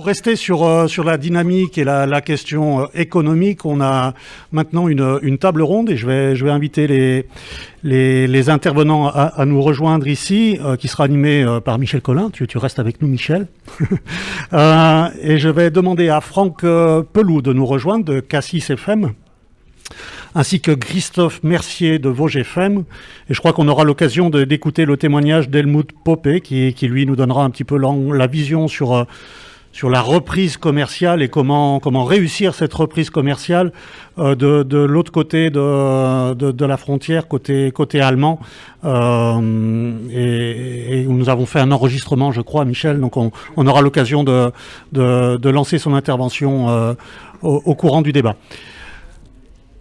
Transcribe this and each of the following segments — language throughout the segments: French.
Pour rester sur la dynamique et la question économique, on a maintenant une table ronde et je vais inviter les intervenants à nous rejoindre ici, qui sera animée par Michel Collin. Tu restes avec nous, Michel. Et je vais demander à Franck Pelou de nous rejoindre de Cassis FM, ainsi que Christophe Mercier de Vosges FM. Et je crois qu'on aura l'occasion d'écouter le témoignage d'Helmut Poppe, qui lui nous donnera un petit peu la vision sur la reprise commerciale et comment réussir cette reprise commerciale de l'autre côté de la frontière, côté allemand. Et nous avons fait un enregistrement, je crois, Michel, donc on aura l'occasion de lancer son intervention au courant du débat.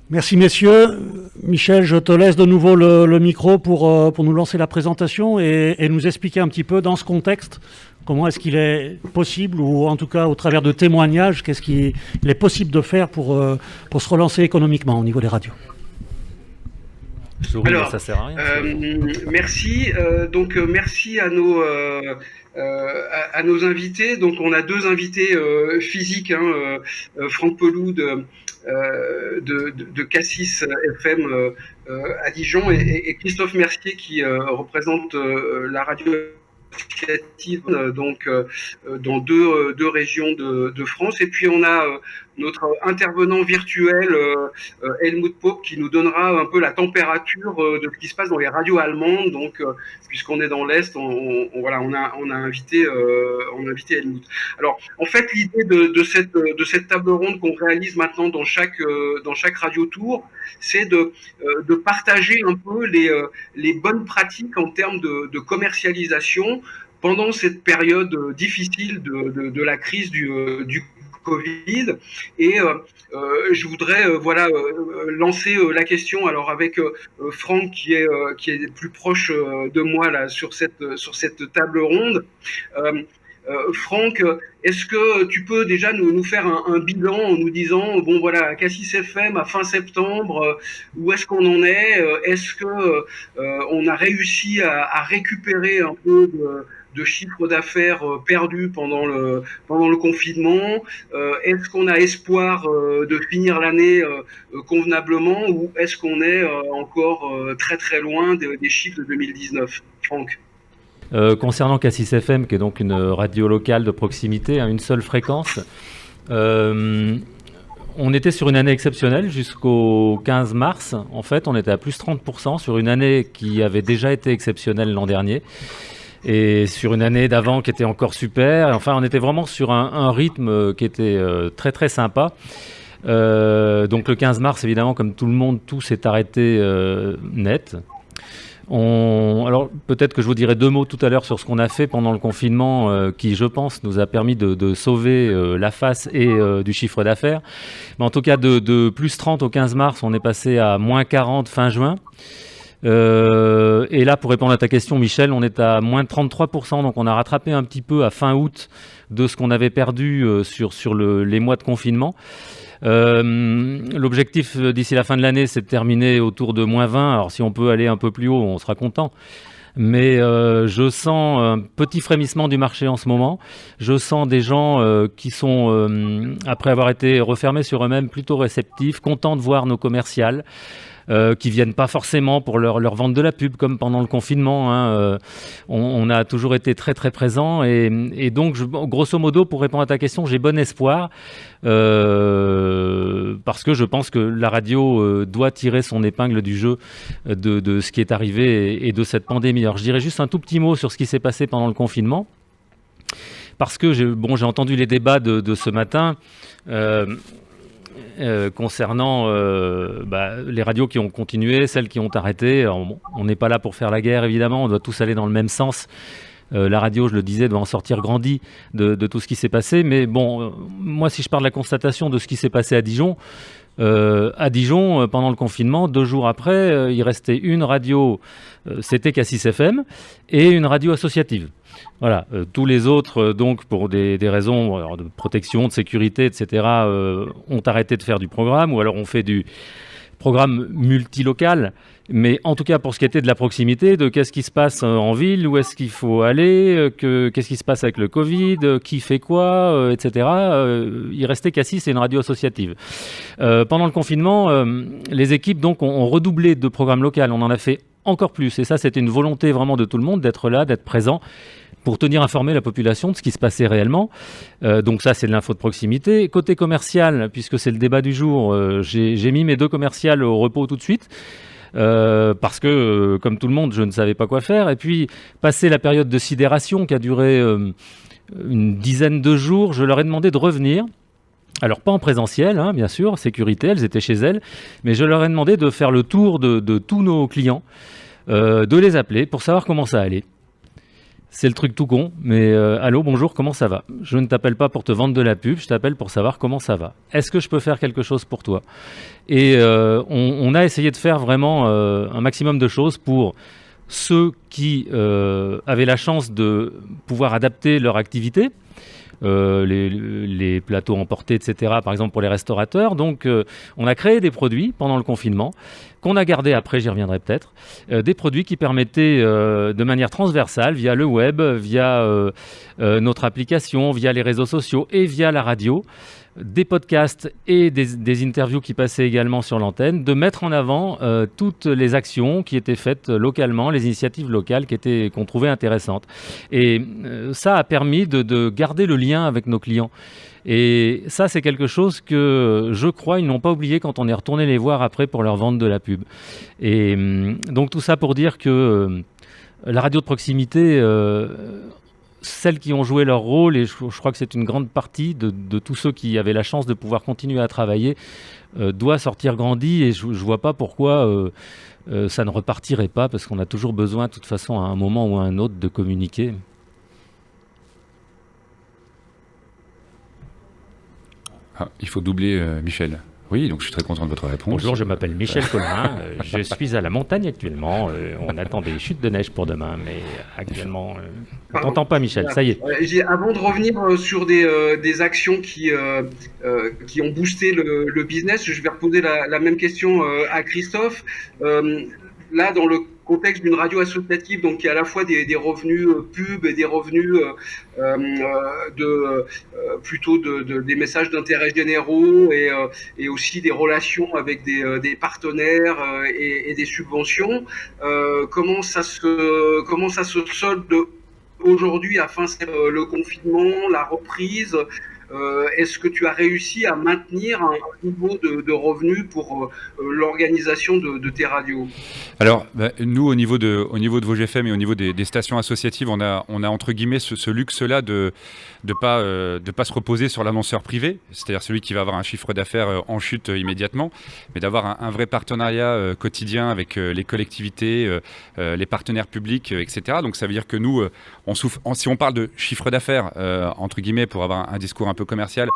Merci messieurs. Michel, je te laisse de nouveau le micro pour nous lancer la présentation et nous expliquer un petit peu dans ce contexte comment est-ce qu'il est possible, ou en tout cas au travers de témoignages, qu'est-ce qu'il est possible de faire pour se relancer économiquement au niveau des radios. Alors, ça sert à rien. Merci. Merci à nos invités. Donc on a deux invités physiques, Franck Pelou de Cassis FM à Dijon et Christophe Mercier qui représente la radio associative dans deux régions de France. Et puis on a notre intervenant virtuel Helmut Poppe qui nous donnera un peu la température de ce qui se passe dans les radios allemandes. Donc puisqu'on est dans l'Est, on a invité Helmut. Alors en fait l'idée de cette table ronde qu'on réalise maintenant dans chaque radio tour, c'est de partager un peu les bonnes pratiques en termes de commercialisation pendant cette période difficile de la crise du Covid. Et je voudrais lancer la question alors avec Franck qui est plus proche de moi là sur cette table ronde. Franck, est-ce que tu peux déjà nous faire un bilan en nous disant, bon voilà, Cassis FM à fin septembre, où est-ce qu'on en est? Est-ce que on a réussi à récupérer un peu de chiffre d'affaires perdu pendant le confinement? Est-ce qu'on a espoir de finir l'année convenablement, ou est-ce qu'on est encore très très loin des chiffres de 2019? Franck. Concernant Cassis FM, qui est donc une radio locale de proximité, une seule fréquence, on était sur une année exceptionnelle jusqu'au 15 mars. En fait, on était à plus 30% sur une année qui avait déjà été exceptionnelle l'an dernier et sur une année d'avant qui était encore super. Enfin, on était vraiment sur un rythme qui était très très sympa. Donc le 15 mars, évidemment, comme tout le monde, tout s'est arrêté net. Alors peut-être que je vous dirai deux mots tout à l'heure sur ce qu'on a fait pendant le confinement qui, je pense, nous a permis de sauver la face et du chiffre d'affaires. Mais en tout cas, de plus 30 au 15 mars, on est passé à moins 40 fin juin. Et là, pour répondre à ta question, Michel, on est à moins 33%. Donc on a rattrapé un petit peu à fin août de ce qu'on avait perdu sur les mois de confinement. L'objectif d'ici la fin de l'année, c'est de terminer autour de moins 20. Alors si on peut aller un peu plus haut, on sera content. Mais je sens un petit frémissement du marché en ce moment. Je sens des gens qui sont, après avoir été refermés sur eux-mêmes, plutôt réceptifs, contents de voir nos commerciales. Qui viennent pas forcément pour leur vendre de la pub comme pendant le confinement. On a toujours été très très présents et donc grosso modo, pour répondre à ta question, j'ai bon espoir parce que je pense que la radio doit tirer son épingle du jeu de ce qui est arrivé et de cette pandémie. Alors je dirais juste un tout petit mot sur ce qui s'est passé pendant le confinement parce que j'ai entendu les débats de ce matin. Concernant les radios qui ont continué, celles qui ont arrêté. Alors, on n'est pas là pour faire la guerre, évidemment, on doit tous aller dans le même sens. La radio, je le disais, doit en sortir grandie de tout ce qui s'est passé. Mais bon, moi, si je parle de la constatation de ce qui s'est passé à Dijon, pendant le confinement, 2 jours après, il restait une radio, c'était Cassis FM, et une radio associative. Voilà, tous les autres, donc pour des raisons de protection, de sécurité, etc., ont arrêté de faire du programme, ou alors on fait du programme multilocal, mais en tout cas pour ce qui était de la proximité, de qu'est-ce qui se passe en ville, où est-ce qu'il faut aller, qu'est-ce qui se passe avec le Covid, qui fait quoi, etc. Il restait Cassis, c'est une radio associative. Pendant le confinement, les équipes donc ont redoublé de programmes locaux, on en a fait encore plus, et ça c'était une volonté vraiment de tout le monde d'être là, d'être présent, pour tenir informée la population de ce qui se passait réellement. Donc ça, c'est de l'info de proximité. Côté commercial, puisque c'est le débat du jour, j'ai mis mes 2 commerciales au repos tout de suite. Parce que, comme tout le monde, je ne savais pas quoi faire. Et puis, passé la période de sidération qui a duré une dizaine de jours, je leur ai demandé de revenir. Alors, pas en présentiel, hein, bien sûr, sécurité, elles étaient chez elles, mais je leur ai demandé de faire le tour de tous nos clients, de les appeler pour savoir comment ça allait. C'est le truc tout con, mais allô, bonjour, comment ça va? Je ne t'appelle pas pour te vendre de la pub, je t'appelle pour savoir comment ça va. Est-ce que je peux faire quelque chose pour toi? Et on a essayé de faire vraiment un maximum de choses pour ceux qui avaient la chance de pouvoir adapter leur activité, les plateaux emportés, etc., par exemple pour les restaurateurs. Donc on a créé des produits pendant le confinement, qu'on a gardé après, j'y reviendrai peut-être, des produits qui permettaient de manière transversale, via le web, via notre application, via les réseaux sociaux et via la radio, des podcasts et des interviews qui passaient également sur l'antenne, de mettre en avant toutes les actions qui étaient faites localement, les initiatives locales qu'on trouvait intéressantes. Et ça a permis de garder le lien avec nos clients. Et ça, c'est quelque chose que je crois ils n'ont pas oublié quand on est retourné les voir après pour leur vendre de la pub. Et donc tout ça pour dire que la radio de proximité, celles qui ont joué leur rôle, et je crois que c'est une grande partie de tous ceux qui avaient la chance de pouvoir continuer à travailler, doit sortir grandi, et je ne vois pas pourquoi ça ne repartirait pas, parce qu'on a toujours besoin, de toute façon, à un moment ou à un autre, de communiquer. Il faut doubler Michel. Oui, donc je suis très content de votre réponse. Bonjour, je m'appelle Michel Colmin, je suis à la montagne actuellement, on attend des chutes de neige pour demain, mais actuellement, on t'entend pas Michel, ça y est. Avant de revenir sur des actions qui ont boosté le business, je vais reposer la même question à Christophe. Là, dans le contexte d'une radio associative, donc il y a à la fois des revenus pub et des revenus plutôt des messages d'intérêt généraux et aussi des relations avec des partenaires et des subventions. Comment ça se solde aujourd'hui afin le confinement, la reprise? Est-ce que tu as réussi à maintenir un niveau de revenus pour l'organisation de tes radios? Alors, nous, au niveau de Vosges FM et au niveau des stations associatives, on a entre guillemets ce luxe-là de pas se reposer sur l'annonceur privé, c'est-à-dire celui qui va avoir un chiffre d'affaires en chute immédiatement, mais d'avoir un vrai partenariat quotidien avec les collectivités, les partenaires publics, etc. Donc ça veut dire que nous, si on parle de chiffre d'affaires, entre guillemets, pour avoir un discours un peu commercial,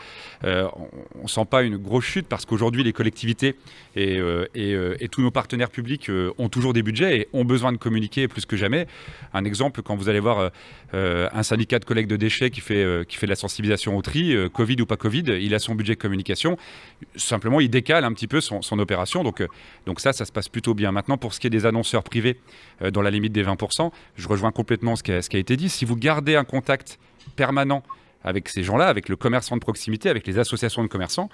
on sent pas une grosse chute, parce qu'aujourd'hui les collectivités et tous nos partenaires publics ont toujours des budgets et ont besoin de communiquer plus que jamais. Un exemple, quand vous allez voir un syndicat de collecte de déchets qui fait de la sensibilisation au tri, Covid ou pas Covid, il a son budget de communication. Simplement, il décale un petit peu son opération. Donc ça se passe plutôt bien. Maintenant, pour ce qui est des annonceurs privés, dans la limite des 20%, je rejoins complètement ce qui a été dit. Si vous gardez un contact permanent avec ces gens-là, avec le commerçant de proximité, avec les associations de commerçants,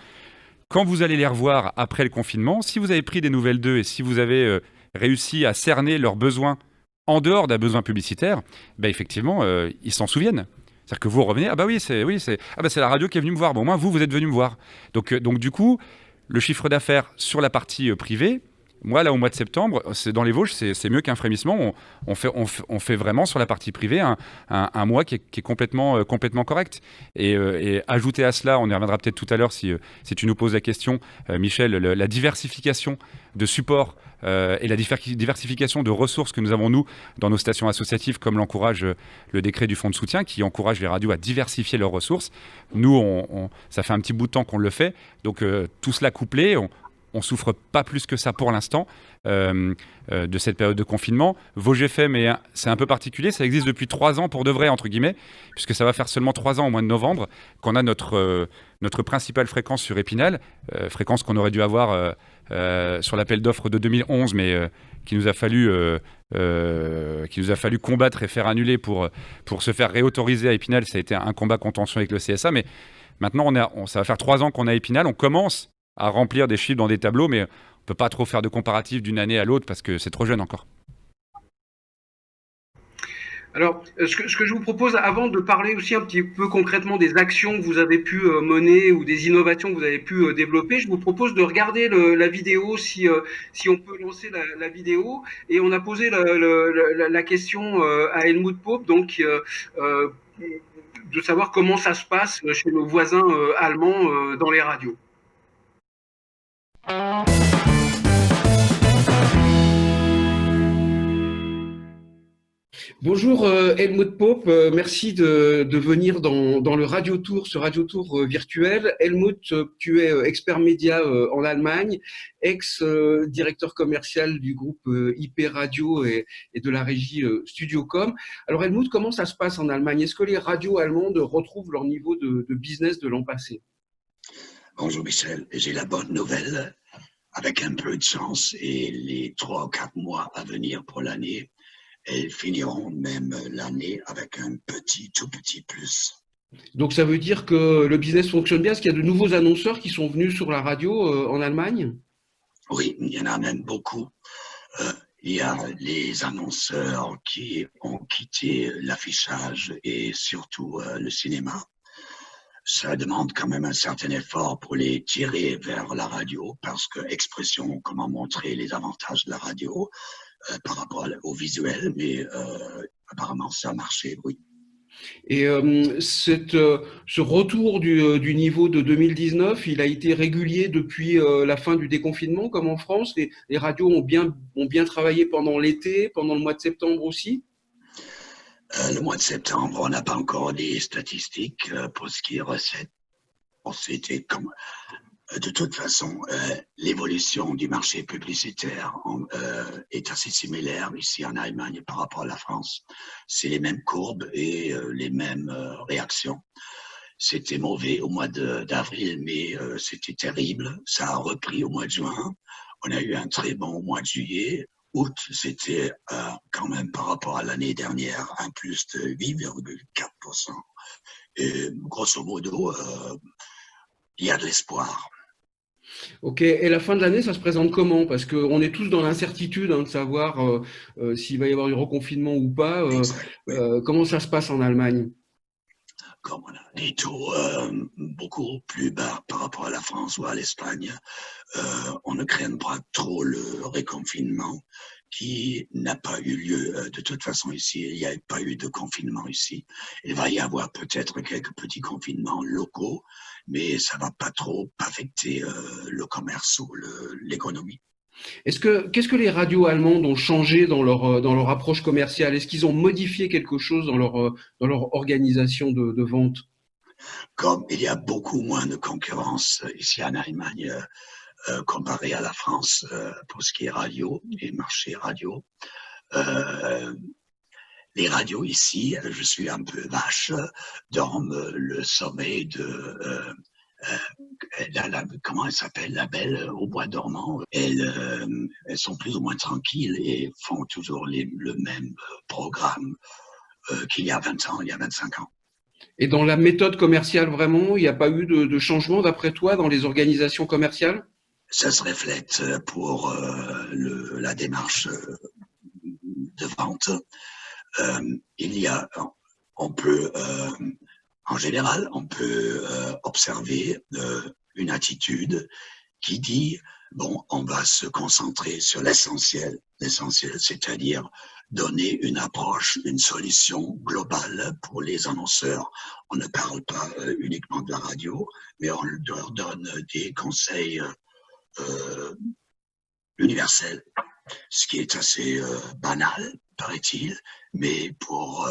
quand vous allez les revoir après le confinement, si vous avez pris des nouvelles d'eux et si vous avez réussi à cerner leurs besoins en dehors d'un besoin publicitaire, effectivement, ils s'en souviennent. C'est-à-dire que vous revenez, c'est la radio qui est venue me voir. Bon, moi, vous êtes venu me voir. Donc du coup, le chiffre d'affaires sur la partie privée, moi, là, au mois de septembre, dans les Vosges, c'est mieux qu'un frémissement. On fait vraiment sur la partie privée un mois qui est complètement correct. Et ajouter à cela, on y reviendra peut-être tout à l'heure si tu nous poses la question, Michel, la diversification de supports et la diversification de ressources que nous avons, nous, dans nos stations associatives, comme l'encourage le décret du fonds de soutien, qui encourage les radios à diversifier leurs ressources. Nous, ça fait un petit bout de temps qu'on le fait. Donc, tout cela couplé, on souffre pas plus que ça pour l'instant de cette période de confinement. Vosges FM, c'est un peu particulier, ça existe depuis 3 ans pour de vrai, entre guillemets, puisque ça va faire seulement 3 ans au mois de novembre qu'on a notre principale fréquence sur Épinal, fréquence qu'on aurait dû avoir sur l'appel d'offres de 2011, mais qu'il nous a fallu combattre et faire annuler pour se faire réautoriser à Épinal. Ça a été un combat contentieux avec le CSA, mais maintenant ça va faire 3 ans qu'on a Épinal, on commence à remplir des chiffres dans des tableaux, mais on ne peut pas trop faire de comparatif d'une année à l'autre parce que c'est trop jeune encore. Alors, ce que je vous propose, avant de parler aussi un petit peu concrètement des actions que vous avez pu mener ou des innovations que vous avez pu développer, je vous propose de regarder la vidéo, si on peut lancer la vidéo. Et on a posé la question à Helmut Pope, donc de savoir comment ça se passe chez nos voisins allemands dans les radios. Bonjour Helmut Pope, merci de venir dans le Radio Tour, ce Radio Tour virtuel. Helmut, tu es expert média en Allemagne, ex-directeur commercial du groupe IP Radio et de la régie Studiocom. Alors Helmut, comment ça se passe en Allemagne? Est-ce que les radios allemandes retrouvent leur niveau de business de l'an passé? Bonjour Michel, j'ai la bonne nouvelle. Avec un peu de chance et les 3 ou 4 mois à venir pour l'année, elles finiront même l'année avec un tout petit plus. Donc ça veut dire que le business fonctionne bien? Est-ce qu'il y a de nouveaux annonceurs qui sont venus sur la radio en Allemagne? Oui, il y en a même beaucoup. Il y a les annonceurs qui ont quitté l'affichage et surtout le cinéma. Ça demande quand même un certain effort pour les tirer vers la radio parce que Expression, comment montrer les avantages de la radio par rapport au visuel, mais apparemment ça a marché, oui. Et ce retour du niveau de 2019, il a été régulier depuis la fin du déconfinement, comme en France. Les radios ont bien travaillé pendant l'été, pendant le mois de septembre aussi. Le mois de septembre, on n'a pas encore des statistiques pour ce qui est recettes. C'était comme de toute façon, l'évolution du marché publicitaire est assez similaire ici en Allemagne par rapport à la France. C'est les mêmes courbes et les mêmes réactions. C'était mauvais au mois d'avril, mais c'était terrible. Ça a repris au mois de juin. On a eu un très bon mois de juillet. Août, c'était quand même par rapport à l'année dernière un plus de 8,4%. Et grosso modo, il y a de l'espoir. Ok, et la fin de l'année, ça se présente comment? Parce qu'on est tous dans l'incertitude de savoir s'il va y avoir du reconfinement ou pas. Oui. Comment ça se passe en Allemagne? Comme on a des taux beaucoup plus bas par rapport à la France ou à l'Espagne, on ne craint pas trop le reconfinement qui n'a pas eu lieu. De toute façon, ici, il n'y a pas eu de confinement ici. Il va y avoir peut-être quelques petits confinements locaux, mais ça ne va pas trop affecter le commerce ou l'économie. Qu'est-ce que les radios allemandes ont changé dans leur approche commerciale? Est-ce qu'ils ont modifié quelque chose dans leur organisation de vente? Comme il y a beaucoup moins de concurrence ici en Allemagne comparé à la France pour ce qui est radio et marché radio, les radios ici, je suis un peu vache, dorment le sommeil de comment elle s'appelle, la belle au bois dormant. Elles sont plus ou moins tranquilles et font toujours le même programme qu'il y a 20 ans, il y a 25 ans. Et dans la méthode commerciale, vraiment, il n'y a pas eu de changement, d'après toi, dans les organisations commerciales? Ça se reflète pour la démarche de vente. En général, on peut observer une attitude qui dit, bon, on va se concentrer sur l'essentiel, c'est-à-dire donner une approche, une solution globale pour les annonceurs. On ne parle pas uniquement de la radio, mais on leur donne des conseils universels, ce qui est assez banal, paraît-il, mais pour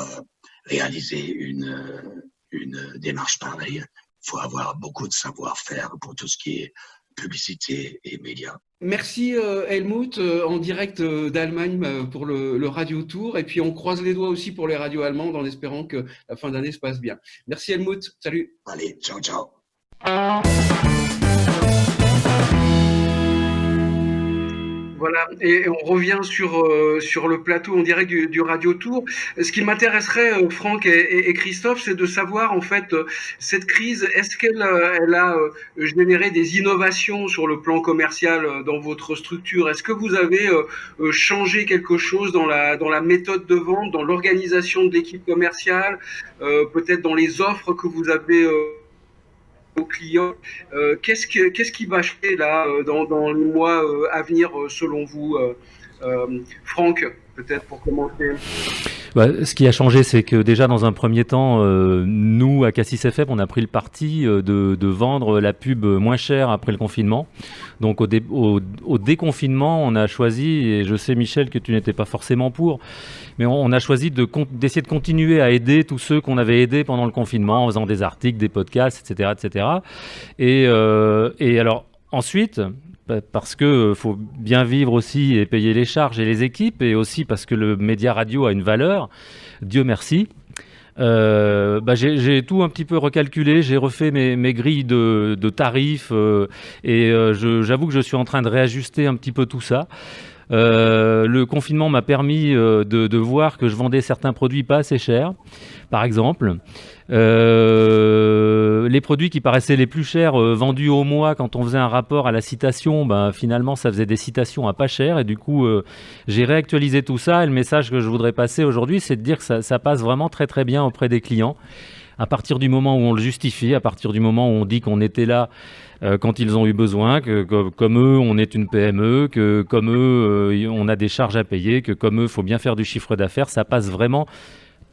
réaliser une démarche pareille, il faut avoir beaucoup de savoir-faire pour tout ce qui est publicité et médias. Merci Helmut, en direct d'Allemagne pour le Radio Tour. Et puis on croise les doigts aussi pour les radios allemandes en espérant que la fin d'année se passe bien. Merci Helmut, salut. Allez, ciao, ciao. Voilà, et on revient sur le plateau en direct du Radio Tour. Ce qui m'intéresserait, Franck et Christophe, c'est de savoir en fait cette crise, est-ce qu'elle elle a généré des innovations sur le plan commercial dans votre structure? Est-ce que vous avez changé quelque chose dans la méthode de vente, dans l'organisation de l'équipe commerciale, peut-être dans les offres que vous avez aux clients? Qu'est-ce qui va changer là dans les mois à venir selon vous, Franck, peut-être pour commencer? Ce qui a changé, c'est que déjà dans un premier temps, nous à Cassis FM, on a pris le parti de vendre la pub moins chère après le confinement. Donc au déconfinement, on a choisi, et je sais Michel que tu n'étais pas forcément pour, mais on a choisi d'essayer de continuer à aider tous ceux qu'on avait aidés pendant le confinement en faisant des articles, des podcasts, etc. etc. Et alors ensuite, parce qu'il faut bien vivre aussi et payer les charges et les équipes, et aussi parce que le média radio a une valeur, Dieu merci. J'ai tout un petit peu recalculé, j'ai refait mes grilles de tarifs et j'avoue que je suis en train de réajuster un petit peu tout ça. Le confinement m'a permis de voir que je vendais certains produits pas assez chers, par exemple. Les produits qui paraissaient les plus chers vendus au mois quand on faisait un rapport à la citation, finalement ça faisait des citations à pas cher, et du coup j'ai réactualisé tout ça, et le message que je voudrais passer aujourd'hui, c'est de dire que ça passe vraiment très très bien auprès des clients. À partir du moment où on le justifie, à partir du moment où on dit qu'on était là quand ils ont eu besoin, que comme eux, on est une PME, que comme eux, on a des charges à payer, que comme eux, il faut bien faire du chiffre d'affaires, ça passe vraiment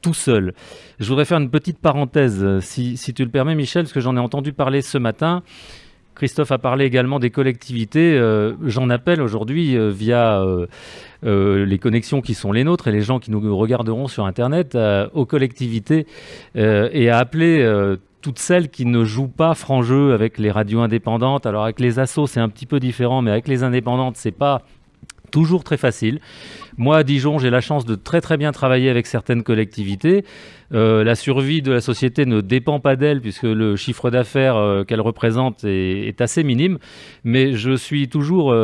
tout seul. Je voudrais faire une petite parenthèse, si tu le permets, Michel, parce que j'en ai entendu parler ce matin. Christophe a parlé également des collectivités. J'en appelle aujourd'hui via les connexions qui sont les nôtres et les gens qui nous regarderont sur Internet aux collectivités et à appeler toutes celles qui ne jouent pas franc jeu avec les radios indépendantes. Alors avec les assos, c'est un petit peu différent, mais avec les indépendantes, c'est pas toujours très facile. Moi, à Dijon, j'ai la chance de très très bien travailler avec certaines collectivités. La survie de la société ne dépend pas d'elle, puisque le chiffre d'affaires qu'elle représente est assez minime. Mais je suis toujours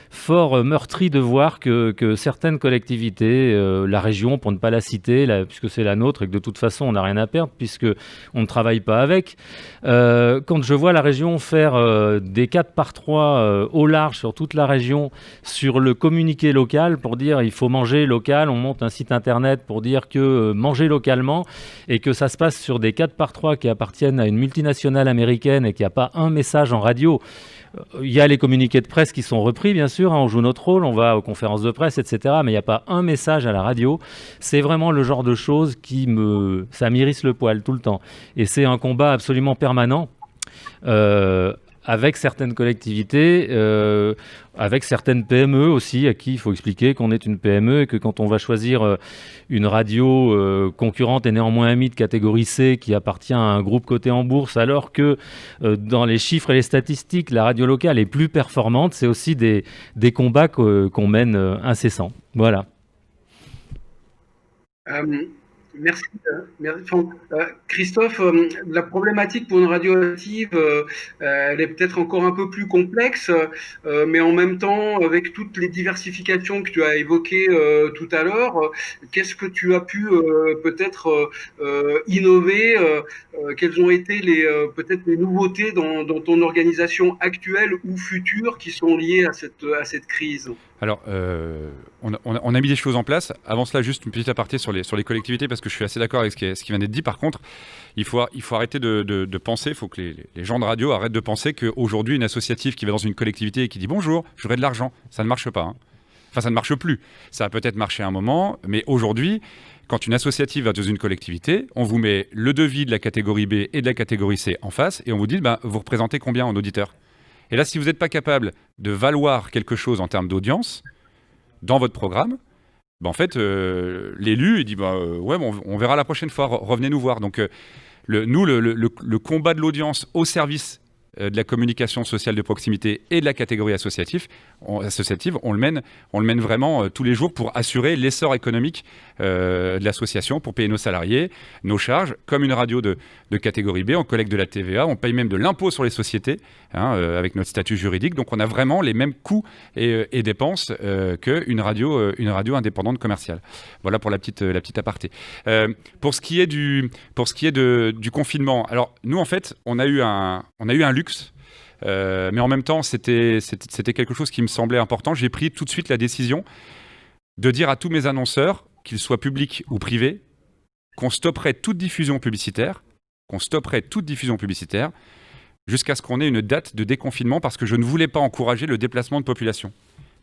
fort meurtri de voir que certaines collectivités, la région, pour ne pas la citer, puisque c'est la nôtre et que de toute façon on n'a rien à perdre, puisqu'on ne travaille pas avec. Quand je vois la région faire des 4x3 au large sur toute la région, sur le communiqué local, pour dire il faut manger local, on monte un site internet pour dire que manger localement, et que ça se passe sur des 4x3 qui appartiennent à une multinationale américaine et qu'il n'y a pas un message en radio. Il y a les communiqués de presse qui sont repris, bien sûr, on joue notre rôle, on va aux conférences de presse, etc. Mais il n'y a pas un message à la radio. C'est vraiment le genre de choses ça m'irrisse le poil tout le temps. Et c'est un combat absolument permanent. Avec certaines collectivités, avec certaines PME aussi, à qui il faut expliquer qu'on est une PME et que quand on va choisir une radio concurrente et néanmoins amie de catégorie C qui appartient à un groupe coté en bourse, alors que dans les chiffres et les statistiques, la radio locale est plus performante, c'est aussi des combats qu'on mène incessants. Voilà. Merci. Christophe, la problématique pour une radio active, elle est peut-être encore un peu plus complexe, mais en même temps, avec toutes les diversifications que tu as évoquées tout à l'heure, qu'est-ce que tu as pu peut-être innover? Quelles ont été peut-être les nouveautés dans ton organisation actuelle ou future qui sont liées à cette crise? Alors, on a mis des choses en place. Avant cela, juste une petite aparté sur les collectivités, parce que je suis assez d'accord avec ce qui vient d'être dit. Par contre, il faut arrêter de penser, il faut que les gens de radio arrêtent de penser qu'aujourd'hui, une associative qui va dans une collectivité et qui dit « Bonjour, je voudrais de l'argent », ça ne marche pas. Hein. Enfin, ça ne marche plus. Ça a peut-être marché à un moment, mais aujourd'hui, quand une associative va dans une collectivité, on vous met le devis de la catégorie B et de la catégorie C en face, et on vous dit vous représentez combien en auditeurs ? Et là, si vous n'êtes pas capable de valoir quelque chose en termes d'audience dans votre programme, en fait, l'élu, il dit on verra la prochaine fois, revenez nous voir. Donc, le combat de l'audience au service de la communication sociale de proximité et de la catégorie associative, on le mène vraiment tous les jours pour assurer l'essor économique de l'association, pour payer nos salariés, nos charges. Comme une radio de catégorie B, on collecte de la TVA, on paye même de l'impôt sur les sociétés, avec notre statut juridique. Donc on a vraiment les mêmes coûts et dépenses qu'une radio indépendante commerciale. Voilà pour la petite aparté. Pour ce qui est du confinement, alors nous en fait, on a eu un luxe, mais en même temps c'était quelque chose qui me semblait important. J'ai pris tout de suite la décision de dire à tous mes annonceurs, qu'ils soient publics ou privés, qu'on stopperait toute diffusion publicitaire jusqu'à ce qu'on ait une date de déconfinement, parce que je ne voulais pas encourager le déplacement de population.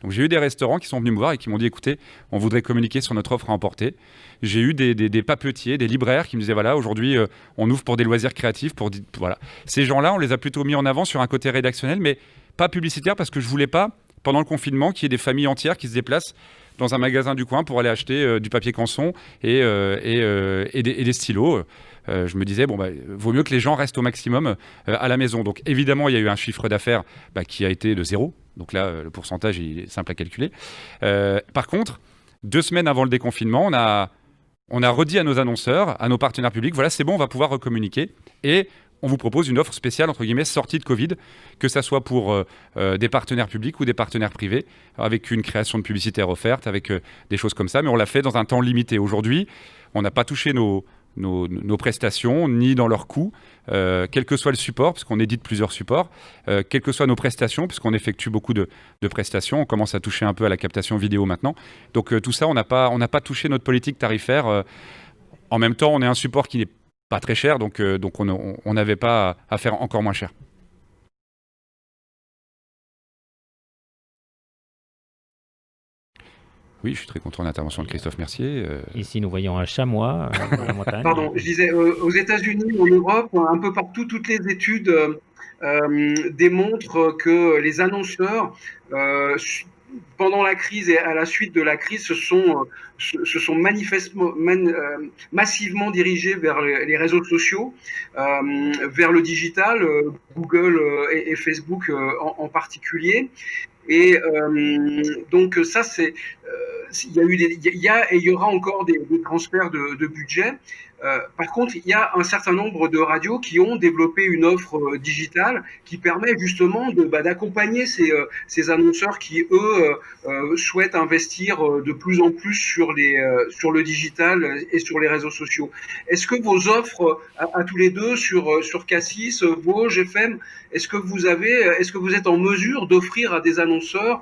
Donc j'ai eu des restaurants qui sont venus me voir et qui m'ont dit, écoutez, on voudrait communiquer sur notre offre à emporter. J'ai eu des papetiers, des libraires qui me disaient, voilà, aujourd'hui, on ouvre pour des loisirs créatifs. Voilà. Ces gens-là, on les a plutôt mis en avant sur un côté rédactionnel, mais pas publicitaire, parce que je ne voulais pas, pendant le confinement, qu'il y ait des familles entières qui se déplacent dans un magasin du coin pour aller acheter du papier canson et des stylos. Je me disais, vaut mieux que les gens restent au maximum à la maison. Donc évidemment, il y a eu un chiffre d'affaires qui a été de 0. Donc là, le pourcentage il est simple à calculer. Par contre, 2 semaines avant le déconfinement, on a redit à nos annonceurs, à nos partenaires publics, voilà, c'est bon, on va pouvoir recommuniquer. Et on vous propose une offre spéciale, entre guillemets, sortie de Covid, que ça soit pour des partenaires publics ou des partenaires privés, avec une création de publicitaire offerte, avec des choses comme ça. Mais on l'a fait dans un temps limité. Aujourd'hui, on n'a pas touché nos prestations, ni dans leurs coûts, quel que soit le support, puisqu'on édite plusieurs supports, quelles que soient nos prestations, puisqu'on effectue beaucoup de prestations, on commence à toucher un peu à la captation vidéo maintenant. Donc tout ça, on n'a pas touché notre politique tarifaire. En même temps, on est un support qui n'est pas très cher, donc on n'avait pas à faire encore moins cher. Oui, je suis très content de l'intervention de Christophe Mercier. Ici, nous voyons un chamois dans la montagne. Pardon, je disais, aux États-Unis, en Europe, un peu partout, toutes les études démontrent que les annonceurs, pendant la crise et à la suite de la crise, se sont massivement dirigés vers les réseaux sociaux, vers le digital, Google et Facebook en particulier. Et donc ça, il y a et il y aura encore des transferts de budget. Par contre, il y a un certain nombre de radios qui ont développé une offre digitale qui permet justement d'accompagner ces annonceurs qui, eux, souhaitent investir de plus en plus sur le digital et sur les réseaux sociaux. Est-ce que vos offres, à tous les deux, sur Cassis, Vosges, FM, est-ce que vous êtes en mesure d'offrir à des annonceurs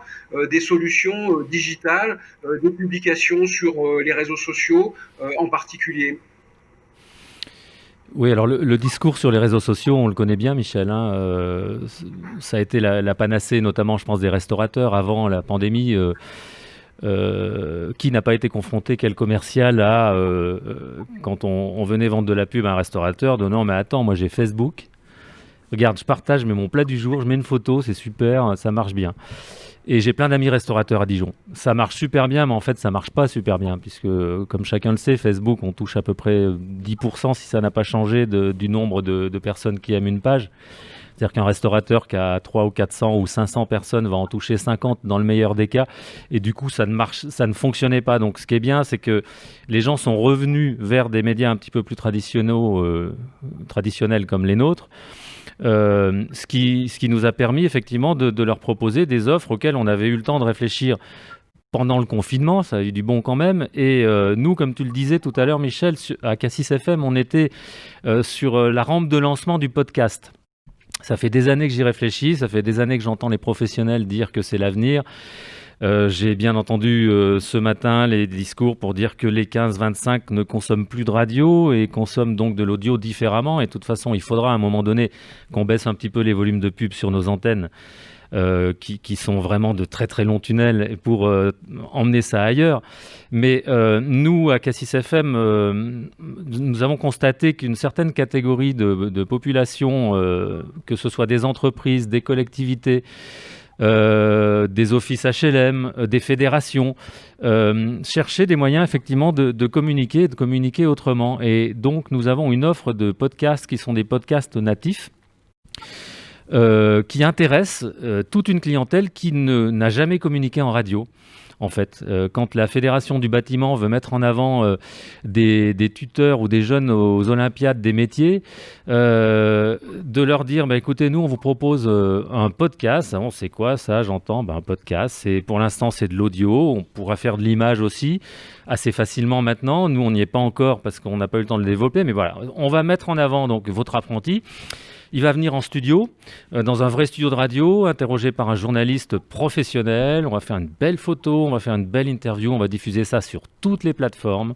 des solutions digitales, des publications sur les réseaux sociaux en particulier ? Oui, alors le discours sur les réseaux sociaux, on le connaît bien, Michel. Ça a été la panacée, notamment, je pense, des restaurateurs avant la pandémie. Qui n'a pas été confronté, quel commercial, quand on venait vendre de la pub à un restaurateur, de non, mais attends, moi j'ai Facebook. Regarde, je partage, mais mon plat du jour, je mets une photo, c'est super, ça marche bien. Et j'ai plein d'amis restaurateurs à Dijon. Ça marche super bien, mais en fait, ça marche pas super bien, puisque, comme chacun le sait, Facebook, on touche à peu près 10%, si ça n'a pas changé, du nombre de personnes qui aiment une page. C'est-à-dire qu'un restaurateur qui a 300 ou 400 ou 500 personnes va en toucher 50 dans le meilleur des cas. Et du coup, ça ne fonctionnait pas. Donc, ce qui est bien, c'est que les gens sont revenus vers des médias un petit peu plus traditionnels comme les nôtres. Ce qui nous a permis effectivement de leur proposer des offres auxquelles on avait eu le temps de réfléchir pendant le confinement, ça a eu du bon quand même. Et nous, comme tu le disais tout à l'heure, Michel, à Cassis FM, on était sur la rampe de lancement du podcast. Ça fait des années que j'y réfléchis, ça fait des années que j'entends les professionnels dire que c'est l'avenir. J'ai bien entendu ce matin les discours pour dire que les 15-25 ne consomment plus de radio et consomment donc de l'audio différemment. Et de toute façon, il faudra à un moment donné qu'on baisse un petit peu les volumes de pub sur nos antennes qui sont vraiment de très très longs tunnels pour emmener ça ailleurs. Mais nous, à Cassis FM, nous avons constaté qu'une certaine catégorie de population, que ce soit des entreprises, des collectivités, des offices HLM, des fédérations, chercher des moyens effectivement de communiquer autrement. Et donc nous avons une offre de podcasts qui sont des podcasts natifs. qui intéresse toute une clientèle qui n'a jamais communiqué en radio. En fait, quand la Fédération du bâtiment veut mettre en avant des tuteurs ou des jeunes aux Olympiades des métiers, de leur dire, écoutez, nous, on vous propose un podcast. On sait quoi, ça, j'entends, un podcast, pour l'instant, c'est de l'audio. On pourra faire de l'image aussi assez facilement maintenant. Nous, on n'y est pas encore parce qu'on n'a pas eu le temps de le développer. Mais voilà, on va mettre en avant donc votre apprenti. Il va venir en studio, dans un vrai studio de radio, interrogé par un journaliste professionnel. On va faire une belle photo, on va faire une belle interview, on va diffuser ça sur toutes les plateformes.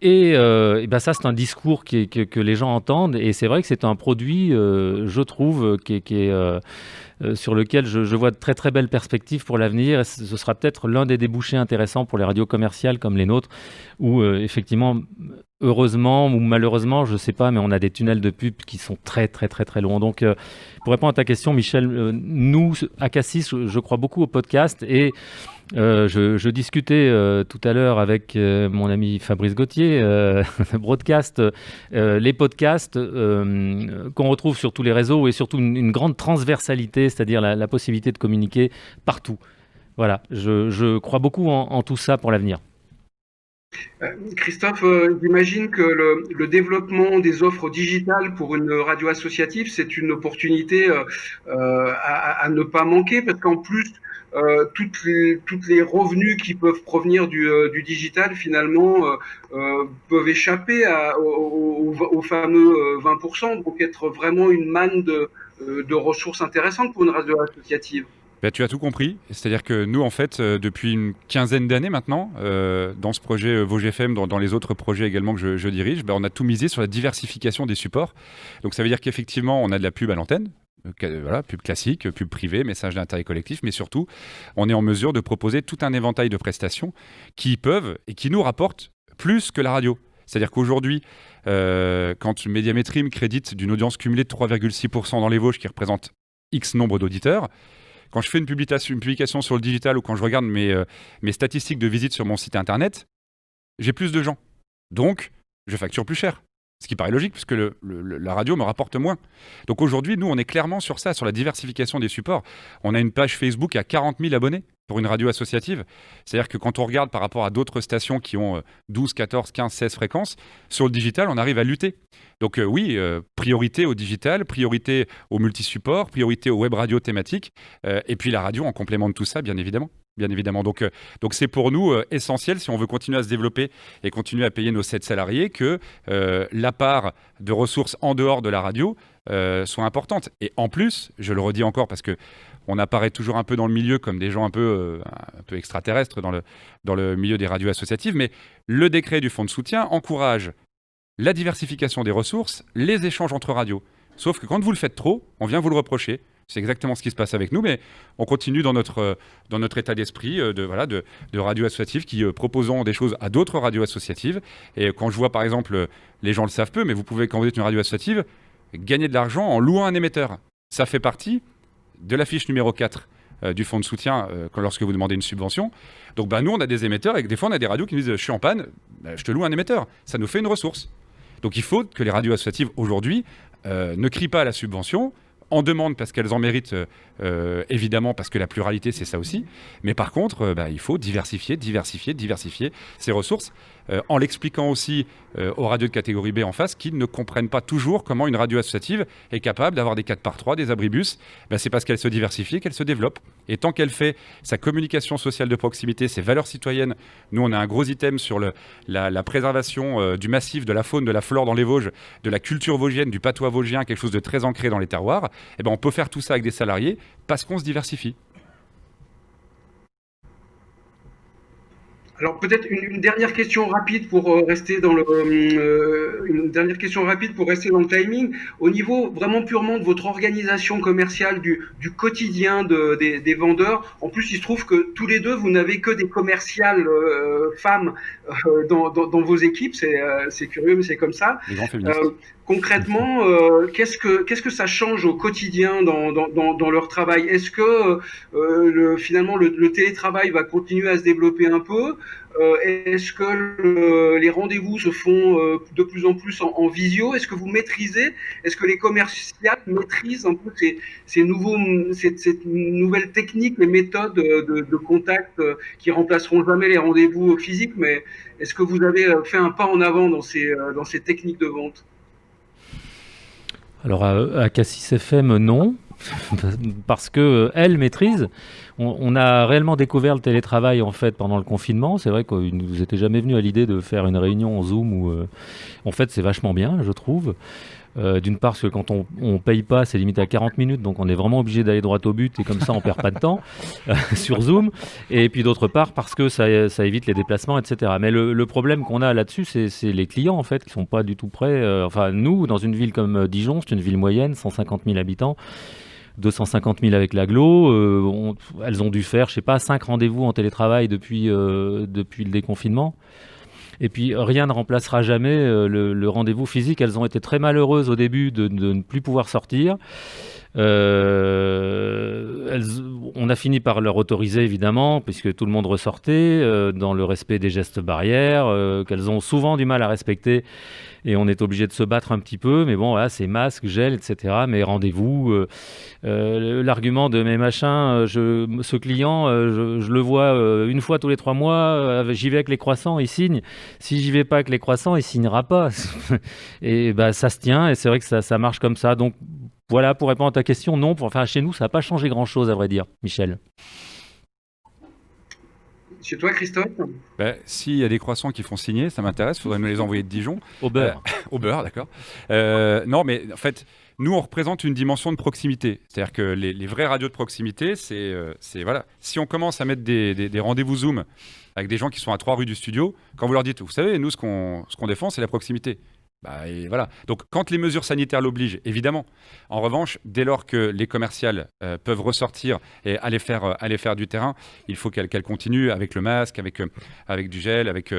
Et ça, c'est un discours que les gens entendent. Et c'est vrai que c'est un produit, je trouve, sur lequel je vois de très très belles perspectives pour l'avenir. Et ce sera peut-être l'un des débouchés intéressants pour les radios commerciales comme les nôtres, où effectivement, heureusement ou malheureusement, je ne sais pas, mais on a des tunnels de pub qui sont très très très très longs. Donc, pour répondre à ta question, Michel, nous, à Cassis, je crois beaucoup au podcast. Et je discutais tout à l'heure avec mon ami Fabrice Gauthier, Broadcast, les podcasts qu'on retrouve sur tous les réseaux et surtout une grande transversalité, c'est-à-dire la possibilité de communiquer partout. Voilà, je crois beaucoup en tout ça pour l'avenir. Christophe, j'imagine que le développement des offres digitales pour une radio associative, c'est une opportunité à ne pas manquer, parce qu'en plus, toutes les revenus qui peuvent provenir du digital, finalement, peuvent échapper aux fameux 20%, donc être vraiment une manne de ressources intéressantes pour une radio associative. Tu as tout compris, c'est-à-dire que nous, en fait, depuis une quinzaine d'années maintenant, dans ce projet VosGFM, dans les autres projets également que je dirige, on a tout misé sur la diversification des supports. Donc ça veut dire qu'effectivement, on a de la pub à l'antenne, pub classique, pub privée, message d'intérêt collectif, mais surtout, on est en mesure de proposer tout un éventail de prestations qui peuvent et qui nous rapportent plus que la radio. C'est-à-dire qu'aujourd'hui, quand Médiamétrie me crédite d'une audience cumulée de 3,6% dans les Vosges, qui représente X nombre d'auditeurs, quand je fais une publication sur le digital ou quand je regarde mes statistiques de visite sur mon site internet, j'ai plus de gens. Donc, je facture plus cher. Ce qui paraît logique, puisque la radio me rapporte moins. Donc aujourd'hui, nous, on est clairement sur ça, sur la diversification des supports. On a une page Facebook à 40 000 abonnés pour une radio associative. C'est-à-dire que quand on regarde par rapport à d'autres stations qui ont 12, 14, 15, 16 fréquences, sur le digital, on arrive à lutter. Donc oui, priorité au digital, priorité au multi-support, priorité aux web radios thématiques, et puis la radio en complément de tout ça, bien évidemment. Donc c'est pour nous essentiel, si on veut continuer à se développer et continuer à payer nos 7 salariés, que la part de ressources en dehors de la radio soit importante. Et en plus, je le redis encore parce que on apparaît toujours un peu dans le milieu comme des gens un peu extraterrestres dans le milieu des radios associatives, mais le décret du fonds de soutien encourage la diversification des ressources, les échanges entre radios. Sauf que quand vous le faites trop, on vient vous le reprocher. C'est exactement ce qui se passe avec nous, mais on continue dans notre état d'esprit de radio associative qui proposons des choses à d'autres radios associatives. Et quand je vois par exemple, les gens le savent peu, mais vous pouvez, quand vous êtes une radio associative, gagner de l'argent en louant un émetteur. Ça fait partie de la fiche numéro 4 du fonds de soutien lorsque vous demandez une subvention. Donc nous, on a des émetteurs et des fois, on a des radios qui nous disent « je suis en panne, je te loue un émetteur ». Ça nous fait une ressource. Donc il faut que les radios associatives, aujourd'hui, ne crient pas à la subvention, en demandent parce qu'elles en méritent, évidemment, parce que la pluralité, c'est ça aussi. Mais par contre, il faut diversifier ces ressources, en l'expliquant aussi aux radios de catégorie B en face, qui ne comprennent pas toujours comment une radio associative est capable d'avoir des 4x3, des abribus. C'est parce qu'elle se diversifie qu'elle se développe. Et tant qu'elle fait sa communication sociale de proximité, ses valeurs citoyennes, nous, on a un gros item sur la préservation du massif, de la faune, de la flore dans les Vosges, de la culture vosgienne, du patois vosgien, quelque chose de très ancré dans les terroirs. On peut faire tout ça avec des salariés parce qu'on se diversifie. Alors peut-être une dernière question rapide pour rester dans le timing. Au niveau vraiment purement de votre organisation commerciale, du quotidien des vendeurs. En plus, il se trouve que tous les deux, vous n'avez que des commerciales femmes dans vos équipes. C'est curieux, mais c'est comme ça. Les grands féministes. Concrètement, qu'est-ce que ça change au quotidien dans leur travail? Est-ce que finalement le télétravail va continuer à se développer un peu? Est-ce que les rendez-vous se font de plus en plus en visio? Est-ce que vous maîtrisez, est-ce que les commerciaux maîtrisent un peu ces nouvelles techniques, les méthodes de contact qui remplaceront jamais les rendez-vous physiques, mais est-ce que vous avez fait un pas en avant dans ces techniques de vente? Alors à Cassis FM, non, parce que elle maîtrise. On a réellement découvert le télétravail en fait pendant le confinement. C'est vrai qu'il ne nous était jamais venu à l'idée de faire une réunion en Zoom où, en fait, c'est vachement bien, je trouve. D'une part, parce que quand on paye pas, c'est limité à 40 minutes, donc on est vraiment obligé d'aller droit au but et comme ça, on perd pas de temps sur Zoom. Et puis d'autre part, parce que ça évite les déplacements, etc. Mais le problème qu'on a là-dessus, c'est les clients en fait qui sont pas du tout prêts. Enfin, nous, dans une ville comme Dijon, c'est une ville moyenne, 150 000 habitants. 250 000 avec l'agglo, elles ont dû faire, je sais pas, 5 rendez-vous en télétravail depuis le déconfinement. Et puis rien ne remplacera jamais le rendez-vous physique. Elles ont été très malheureuses au début de ne plus pouvoir sortir. On a fini par leur autoriser évidemment, puisque tout le monde ressortait dans le respect des gestes barrières, qu'elles ont souvent du mal à respecter. Et on est obligé de se battre un petit peu, mais bon, voilà, c'est masque, gel, etc. Mais rendez-vous, l'argument de mes machins, ce client, je le vois une fois tous les 3 mois, j'y vais avec les croissants, il signe. Si j'y vais pas avec les croissants, il signera pas. Et bah, ça se tient, et c'est vrai que ça marche comme ça. Donc voilà, pour répondre à ta question, non, enfin, chez nous, ça n'a pas changé grand-chose, à vrai dire, Michel. Chez toi, Christophe? S'il y a des croissants qui font signer, ça m'intéresse, il faudrait me les envoyer de Dijon. Au beurre. Au beurre, d'accord. Non, mais en fait, nous, on représente une dimension de proximité. C'est-à-dire que les vraies radios de proximité, c'est voilà. Si on commence à mettre des rendez-vous Zoom avec des gens qui sont à 3 rues du studio, quand vous leur dites, vous savez, nous, ce qu'on défend, c'est la proximité. Et voilà. Donc, quand les mesures sanitaires l'obligent, évidemment. En revanche, dès lors que les commerciales peuvent ressortir et aller faire du terrain, il faut qu'elles continuent avec le masque, avec du gel, avec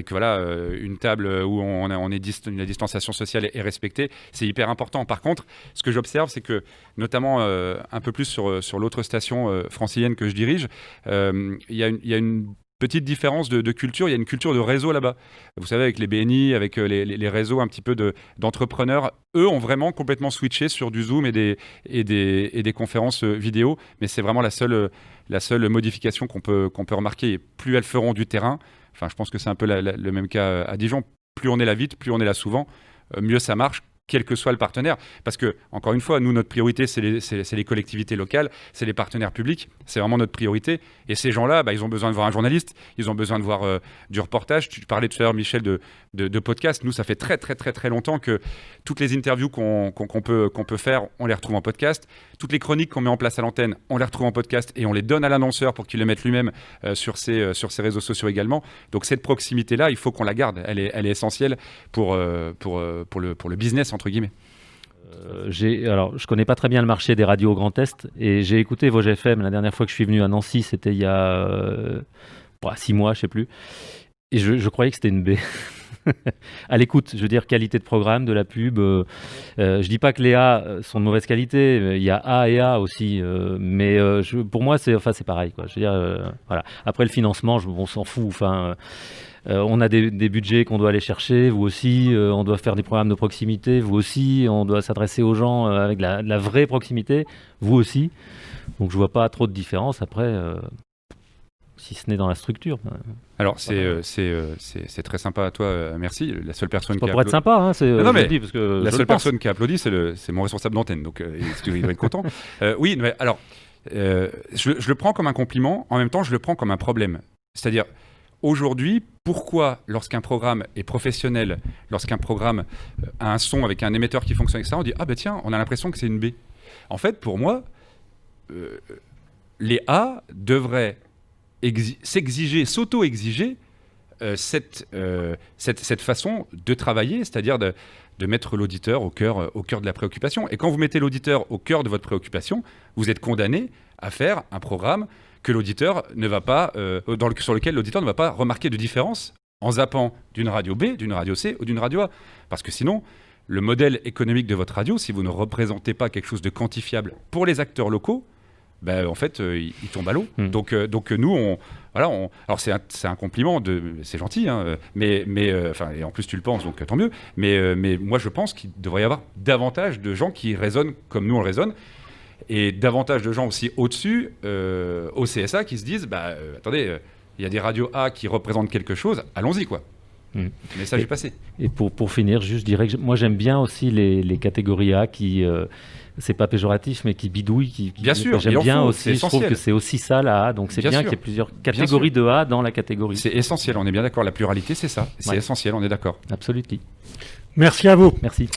voilà, une table où la distanciation sociale est respectée. C'est hyper important. Par contre, ce que j'observe, c'est que, notamment un peu plus sur l'autre station francilienne que je dirige, il y a une petite différence de culture, il y a une culture de réseau là-bas. Vous savez, avec les BNI, avec les réseaux un petit peu d'entrepreneurs, eux ont vraiment complètement switché sur du Zoom et des conférences vidéo, mais c'est vraiment la seule modification qu'on peut remarquer. Et plus elles feront du terrain, enfin je pense que c'est un peu le même cas à Dijon, plus on est là vite, plus on est là souvent, mieux ça marche, quel que soit le partenaire. Parce que, encore une fois, nous, notre priorité, c'est les collectivités locales, c'est les partenaires publics, c'est vraiment notre priorité. Et ces gens-là, ils ont besoin de voir un journaliste, ils ont besoin de voir du reportage. Tu parlais tout à l'heure, Michel, de podcast. Nous, ça fait très, très, très, très longtemps que toutes les interviews qu'on peut faire, on les retrouve en podcast. Toutes les chroniques qu'on met en place à l'antenne, on les retrouve en podcast et on les donne à l'annonceur pour qu'il les mette lui-même sur ses réseaux sociaux également. Donc, cette proximité-là, il faut qu'on la garde. Elle est essentielle pour le business, entre guillemets. Alors, je connais pas très bien le marché des radios au Grand Est et j'ai écouté Vosges FM la dernière fois que je suis venu à Nancy, c'était il y a 6 mois, je sais plus. Et je croyais que c'était une baie. À l'écoute, je veux dire qualité de programme, de la pub. Je dis pas que les A sont de mauvaise qualité, il y a A et A aussi, mais pour moi c'est pareil, quoi. Je veux dire, voilà. Après le financement, on s'en fout. Enfin, on a des budgets qu'on doit aller chercher. Vous aussi, on doit faire des programmes de proximité. Vous aussi, on doit s'adresser aux gens avec de la vraie proximité. Vous aussi. Donc je vois pas trop de différence après. Si ce n'est dans la structure. Alors, c'est très sympa à toi, merci. La seule personne qui a pour être sympa, hein, parce que la seule personne qui a applaudi, c'est mon responsable d'antenne, donc il doit être content. Oui, mais alors, je le prends comme un compliment, en même temps, je le prends comme un problème. C'est-à-dire, aujourd'hui, pourquoi, lorsqu'un programme est professionnel, lorsqu'un programme a un son avec un émetteur qui fonctionne, etc., on dit « Ah ben tiens, on a l'impression que c'est une B ». En fait, pour moi, les A devraient s'auto-exiger cette façon de travailler, c'est-à-dire de mettre l'auditeur au cœur de la préoccupation. Et quand vous mettez l'auditeur au cœur de votre préoccupation, vous êtes condamné à faire un programme que l'auditeur ne va pas, sur lequel l'auditeur ne va pas remarquer de différence en zappant d'une radio B, d'une radio C ou d'une radio A. Parce que sinon, le modèle économique de votre radio, si vous ne représentez pas quelque chose de quantifiable pour les acteurs locaux, en fait, il tombe à l'eau. Donc nous, alors c'est un compliment, c'est gentil, hein, mais et en plus tu le penses, donc tant mieux. Mais moi, je pense qu'il devrait y avoir davantage de gens qui raisonnent comme nous on raisonne, et davantage de gens aussi au-dessus, au CSA, qui se disent, attendez, il y a des radios A qui représentent quelque chose, allons-y, quoi. Le message est passé. Et pour finir, juste, je dirais que moi j'aime bien aussi les catégories A qui, c'est pas péjoratif, mais qui bidouillent. Bien sûr, j'aime bien aussi. Je trouve que c'est aussi ça la A, donc c'est bien qu'il y ait plusieurs catégories de A dans la catégorie. C'est essentiel, on est bien d'accord. La pluralité, c'est ça. C'est essentiel, on est d'accord. Absolument. Merci à vous. Merci.